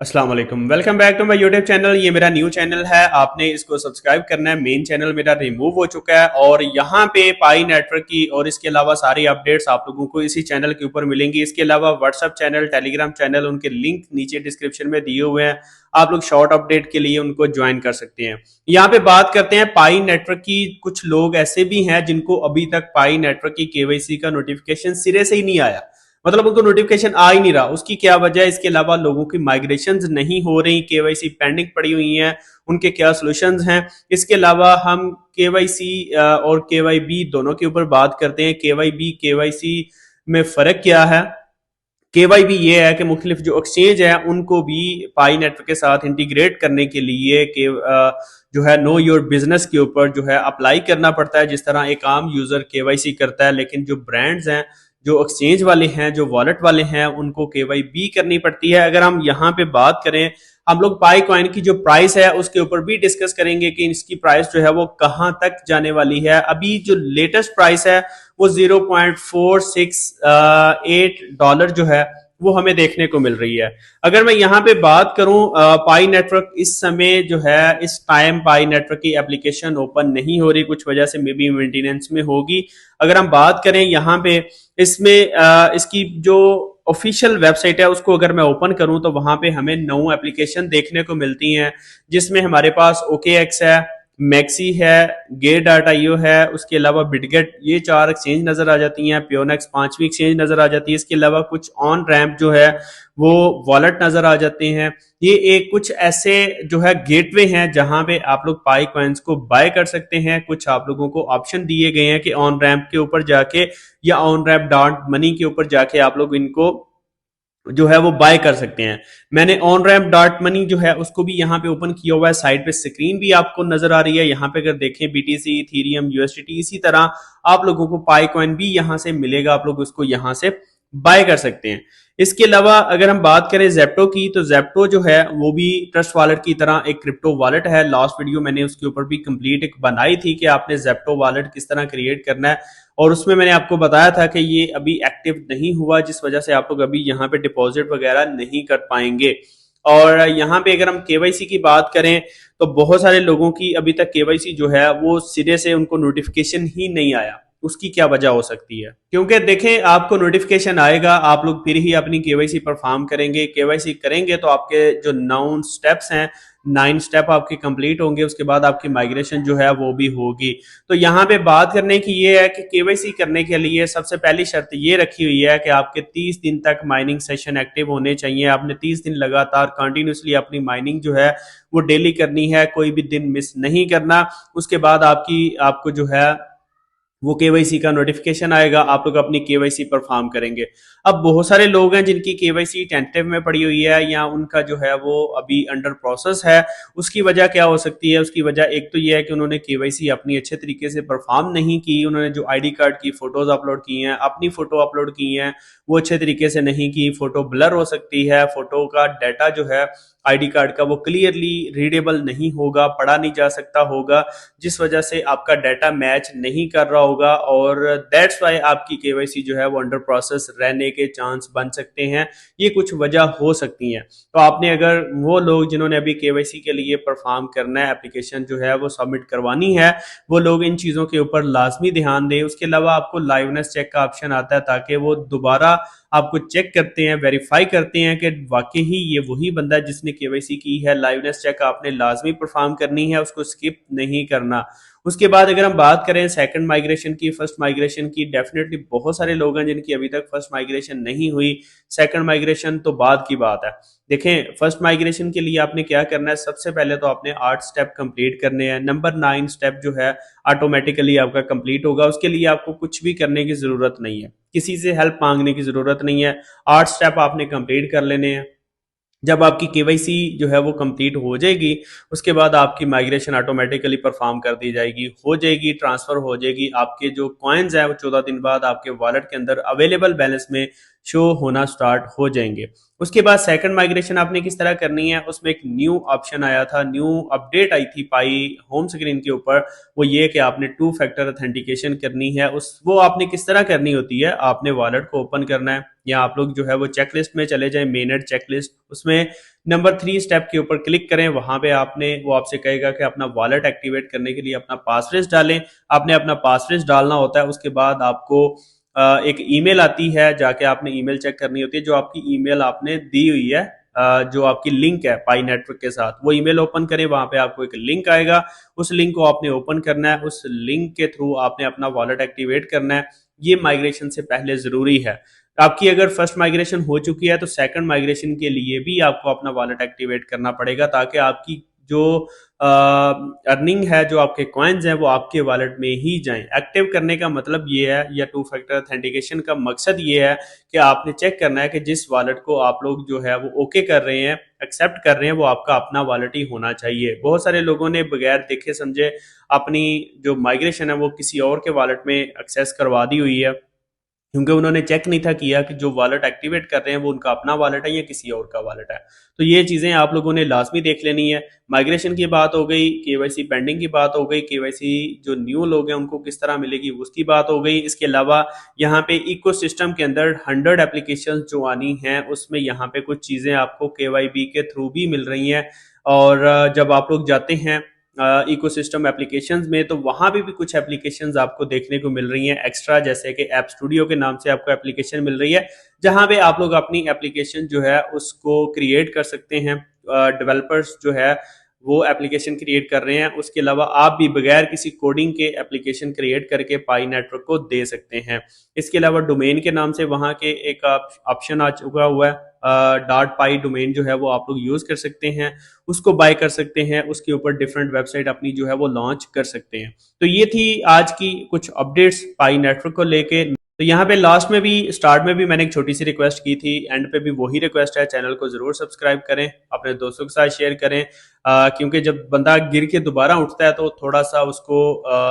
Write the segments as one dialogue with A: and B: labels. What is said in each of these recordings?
A: अस्सलाम वालेकुम, welcome back to my YouTube channel. ये मेरा न्यू चैनल है, आपने इसको सब्सक्राइब करना है। मेन चैनल मेरा रिमूव हो चुका है और यहाँ पे पाई नेटवर्क की और इसके अलावा सारी अपडेट्स आप लोगों को इसी चैनल के ऊपर मिलेंगी। इसके अलावा व्हाट्सअप चैनल, टेलीग्राम चैनल, उनके लिंक नीचे डिस्क्रिप्शन में दिए हुए हैं। आप लोग शॉर्ट अपडेट के लिए उनको ज्वाइन कर सकते हैं। यहाँ पे बात करते हैं पाई नेटवर्क की। कुछ लोग ऐसे भी हैं जिनको अभी तक पाई नेटवर्क की केवाईसी का नोटिफिकेशन सिरे से ही नहीं आया, मतलब उनको नोटिफिकेशन आ ही नहीं रहा। उसकी क्या वजह है? इसके अलावा लोगों की माइग्रेशन नहीं हो रही, केवाईसी पेंडिंग पड़ी हुई है, उनके क्या सॉल्यूशंस हैं। इसके अलावा हम केवाईसी और केवाईबी दोनों के ऊपर बात करते हैं। केवाईबी केवाईसी में फर्क क्या है? केवाईबी ये है कि मुख्तलिफ जो एक्सचेंज है उनको भी पाई नेटवर्क के साथ इंटीग्रेट करने के लिए के जो है नो योर बिजनेस के ऊपर जो है अप्लाई करना पड़ता है, जिस तरह एक आम यूजर केवाईसी करता है। लेकिन जो ब्रांड्स हैं, जो एक्सचेंज वाले हैं, जो वॉलेट वाले हैं, उनको केवाईबी करनी पड़ती है। अगर हम यहाँ पे बात करें, हम लोग पाई कॉइन की जो प्राइस है उसके ऊपर भी डिस्कस करेंगे कि इसकी प्राइस जो है वो कहां तक जाने वाली है। अभी जो लेटेस्ट प्राइस है वो 0.468 डॉलर जो है वो हमें देखने को मिल रही है। अगर मैं यहाँ पे बात करूं, पाई नेटवर्क इस समय जो है, इस टाइम पाई नेटवर्क की एप्लीकेशन ओपन नहीं हो रही, कुछ वजह से मे बी मेंटेनेंस में होगी। अगर हम बात करें यहाँ पे, इसमें इसकी जो ऑफिशियल वेबसाइट है उसको अगर मैं ओपन करूं तो वहां पे हमें 9 एप्लीकेशन देखने को मिलती हैं, जिसमें हमारे पास OKX है, मैक्सी है, Gate.io है, उसके अलावा बिटगेट, ये 4 एक्सचेंज नजर आ जाती हैं। प्योनेक्स 5वीं एक्सचेंज नजर आ जाती है। इसके अलावा कुछ ऑन रैंप जो है वो वॉलेट नजर आ जाते हैं। ये एक कुछ ऐसे जो है गेटवे हैं जहां पे आप लोग पाई कॉइन्स को बाय कर सकते हैं। कुछ आप लोगों को ऑप्शन दिए गए हैं कि ऑन रैंप के ऊपर जाके या ऑन रैंप डॉट मनी के ऊपर जाके आप लोग इनको जो है वो बाय कर सकते हैं। मैंने ऑन रैम्प डॉट मनी जो है उसको भी यहाँ पे ओपन किया हुआ है। साइड पे स्क्रीन भी आपको नजर आ रही है। यहाँ पे अगर देखें, BTC, इथेरियम, USDT, इसी तरह आप लोगों को पाई कॉइन भी यहाँ से मिलेगा, आप लोग उसको यहाँ से बाय कर सकते हैं। इसके अलावा अगर हम बात करें जेप्टो की, तो जेप्टो जो है वो भी ट्रस्ट वॉलेट की तरह एक क्रिप्टो वॉलेट है। लास्ट वीडियो मैंने उसके ऊपर भी कंप्लीट एक बनाई थी कि आपने जेप्टो वॉलेट किस तरह क्रिएट करना है, और उसमें मैंने आपको बताया था कि ये अभी एक्टिव नहीं हुआ, जिस वजह से आप लोग अभी यहाँ पे डिपॉजिट वगैरह नहीं कर पाएंगे। और यहाँ पे अगर हम केवाईसी की बात करें तो बहुत सारे लोगों की अभी तक केवाईसी जो है वो सिरे से उनको नोटिफिकेशन ही नहीं आया। उसकी क्या वजह हो सकती है? क्योंकि देखें, आपको नोटिफिकेशन आएगा, आप लोग फिर ही अपनी केवाईसी परफॉर्म करेंगे। केवाईसी करेंगे तो आपके जो 9 स्टेप्स हैं, 9 स्टेप आपके कंप्लीट होंगे, उसके बाद आपकी माइग्रेशन जो है वो भी होगी। तो यहाँ पे बात करने की ये है कि केवाईसी करने के लिए सबसे पहली शर्त ये रखी हुई है कि आपके 30 दिन तक माइनिंग सेशन एक्टिव होने चाहिए। आपने 30 दिन लगातार कंटिन्यूसली अपनी माइनिंग जो है वो डेली करनी है, कोई भी दिन मिस नहीं करना। उसके बाद आपको जो है वो केवाईसी का नोटिफिकेशन आएगा, आप लोग अपनी केवाईसी परफॉर्म करेंगे। अब बहुत सारे लोग हैं जिनकी केवाईसी टेंटेटिव में पड़ी हुई है या उनका जो है वो अभी अंडर प्रोसेस है। उसकी वजह क्या हो सकती है? उसकी वजह एक तो ये है कि उन्होंने केवाईसी अपनी अच्छे तरीके से परफॉर्म नहीं की। उन्होंने जो आईडी कार्ड की फोटोज अपलोड की हैं, अपनी फोटो अपलोड की हैं, वो अच्छे तरीके से नहीं की। फोटो ब्लर हो सकती है, फोटो का डाटा जो है आईडी कार्ड का वो क्लियरली रीडेबल नहीं होगा, पढ़ा नहीं जा सकता होगा, जिस वजह से आपका डाटा मैच नहीं कर रहा होगा, और दैट्स वाई आपकी केवाईसी जो है वो अंडर प्रोसेस रहने के चांस बन सकते हैं। ये कुछ वजह हो सकती हैं। तो आपने, अगर वो लोग जिन्होंने अभी केवाईसी के लिए परफॉर्म करना है, एप्लीकेशन जो है वो सबमिट करवानी है, वो लोग इन चीजों के ऊपर लाजमी ध्यान दें। उसके अलावा आपको लाइवनेस चेक का ऑप्शन आता है ताकि वो दोबारा आपको चेक करते हैं, वेरीफाई करते हैं कि वाकई ही ये वही बंदा है जिसने केवाईसी की है। लाइवनेस चेक आपने लाजमी परफॉर्म करनी है, उसको स्किप नहीं करना। उसके बाद अगर हम बात करें सेकंड माइग्रेशन की, फर्स्ट माइग्रेशन की, डेफिनेटली बहुत सारे लोग हैं जिनकी अभी तक फर्स्ट माइग्रेशन नहीं हुई। सेकंड माइग्रेशन तो बाद की बात है। देखें, फर्स्ट माइग्रेशन के लिए आपने क्या करना है? सबसे पहले तो आपने 8 स्टेप कंप्लीट करने हैं। नंबर 9 स्टेप जो है ऑटोमेटिकली आपका कंप्लीट होगा। उसके लिए आपको कुछ भी करने की जरूरत नहीं है, किसी से हेल्प मांगने की जरूरत नहीं है। 8 स्टेप आपने कंप्लीट कर लेने हैं। जब आपकी केवाईसी जो है वो कंप्लीट हो जाएगी, उसके बाद आपकी माइग्रेशन ऑटोमेटिकली परफॉर्म कर दी जाएगी, हो जाएगी, ट्रांसफर हो जाएगी। आपके जो कॉइन्स हैं वो 14 दिन बाद आपके वॉलेट के अंदर अवेलेबल बैलेंस में शो होना स्टार्ट हो जाएंगे। उसके बाद सेकंड माइग्रेशन आपने किस तरह करनी है, उसमें एक न्यू ऑप्शन आया था, न्यू अपडेट आई थी पाई होम स्क्रीन के ऊपर। वो ये कि आपने टू फैक्टर ऑथेंटिकेशन करनी है। उस वो आपने किस तरह करनी होती है, आपने वॉलेट को ओपन करना है, या आप लोग जो है वो चेकलिस्ट में चले जाएं, मेन एड चेकलिस्ट, उसमें नंबर 3 स्टेप के ऊपर क्लिक करें। वहां पे आपने वो आपसे कहेगा कि अपना वॉलेट एक्टिवेट करने के लिए अपना पासवर्ड डालें। आपने अपना पासवर्ड डालना होता है। उसके बाद आपको एक ईमेल आती है, जाके आपने ईमेल चेक करनी होती है, जो आपकी ईमेल आपने दी हुई है, जो आपकी लिंक है पाई नेटवर्क के साथ, वो ईमेल ओपन करें। वहां पे आपको एक लिंक आएगा, उस लिंक को आपने ओपन करना है, उस लिंक के थ्रू आपने अपना वॉलेट एक्टिवेट करना है। ये माइग्रेशन से पहले जरूरी है। आपकी अगर फर्स्ट माइग्रेशन हो चुकी है तो सेकंड माइग्रेशन के लिए भी आपको अपना वॉलेट एक्टिवेट करना पड़ेगा, ताकि आपकी जो अर्निंग है, जो आपके कॉइन्स हैं, वो आपके वॉलेट में ही जाएं। एक्टिव करने का मतलब ये है, या टू फैक्टर ऑथेंटिकेशन का मकसद ये है कि आपने चेक करना है कि जिस वॉलेट को आप लोग जो है वो ओके कर रहे हैं, एक्सेप्ट कर रहे हैं, वो आपका अपना वॉलेट ही होना चाहिए। बहुत सारे लोगों ने बगैर देखे समझे अपनी जो माइग्रेशन है वो किसी और के वॉलेट में एक्सेस करवा दी हुई है, क्योंकि उन्होंने चेक नहीं था किया कि जो वॉलेट एक्टिवेट कर रहे हैं वो उनका अपना वॉलेट है या किसी और का वॉलेट है। तो ये चीजें आप लोगों ने लाजमी देख लेनी है। माइग्रेशन की बात हो गई, केवाईसी पेंडिंग की बात हो गई, केवाईसी जो न्यू लोग हैं उनको किस तरह मिलेगी उसकी बात हो गई। इसके अलावा यहाँ पे इकोसिस्टम के अंदर 100 एप्लीकेशन जो आनी है, उसमें यहाँ पे कुछ चीजें आपको केवाईबी के थ्रू भी मिल रही हैं। और जब आप लोग जाते हैं इकोसिस्टम एप्लीकेशंस में, तो वहां पे भी कुछ एप्लीकेशंस आपको देखने को मिल रही हैं एक्स्ट्रा, जैसे कि ऐप स्टूडियो के नाम से आपको एप्लीकेशन मिल रही है, जहां पे आप लोग अपनी एप्लीकेशन जो है उसको क्रिएट कर सकते हैं। डेवलपर्स जो है वो एप्लीकेशन क्रिएट कर रहे हैं। उसके अलावा आप भी बगैर किसी कोडिंग के एप्लीकेशन क्रिएट करके पाई नेटवर्क को दे सकते हैं। इसके अलावा डोमेन के नाम से वहां के एक ऑप्शन आ चुका हुआ है, डॉट पाई डोमेन जो है वो आप लोग यूज कर सकते हैं, उसको बाय कर सकते हैं, उसके ऊपर डिफरेंट वेबसाइट अपनी जो है वो लॉन्च कर सकते हैं। तो ये थी आज की कुछ अपडेट्स पाई नेटवर्क को लेके। तो यहाँ पे लास्ट में भी, स्टार्ट में भी मैंने एक छोटी सी रिक्वेस्ट की थी, एंड पे भी वही रिक्वेस्ट है, चैनल को जरूर सब्सक्राइब करें, अपने दोस्तों के साथ शेयर करें। क्योंकि जब बंदा गिर के दोबारा उठता है तो थोड़ा सा उसको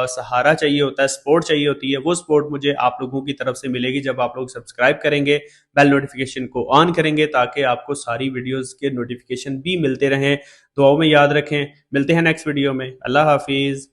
A: सहारा चाहिए होता है, सपोर्ट चाहिए होती है। वो सपोर्ट मुझे आप लोगों की तरफ से मिलेगी जब आप लोग सब्सक्राइब करेंगे, बेल नोटिफिकेशन को ऑन करेंगे, ताकि आपको सारी वीडियोस के नोटिफिकेशन भी मिलते रहें। दुआओं में याद रखें। मिलते हैं नेक्स्ट वीडियो में। अल्लाह हाफिज।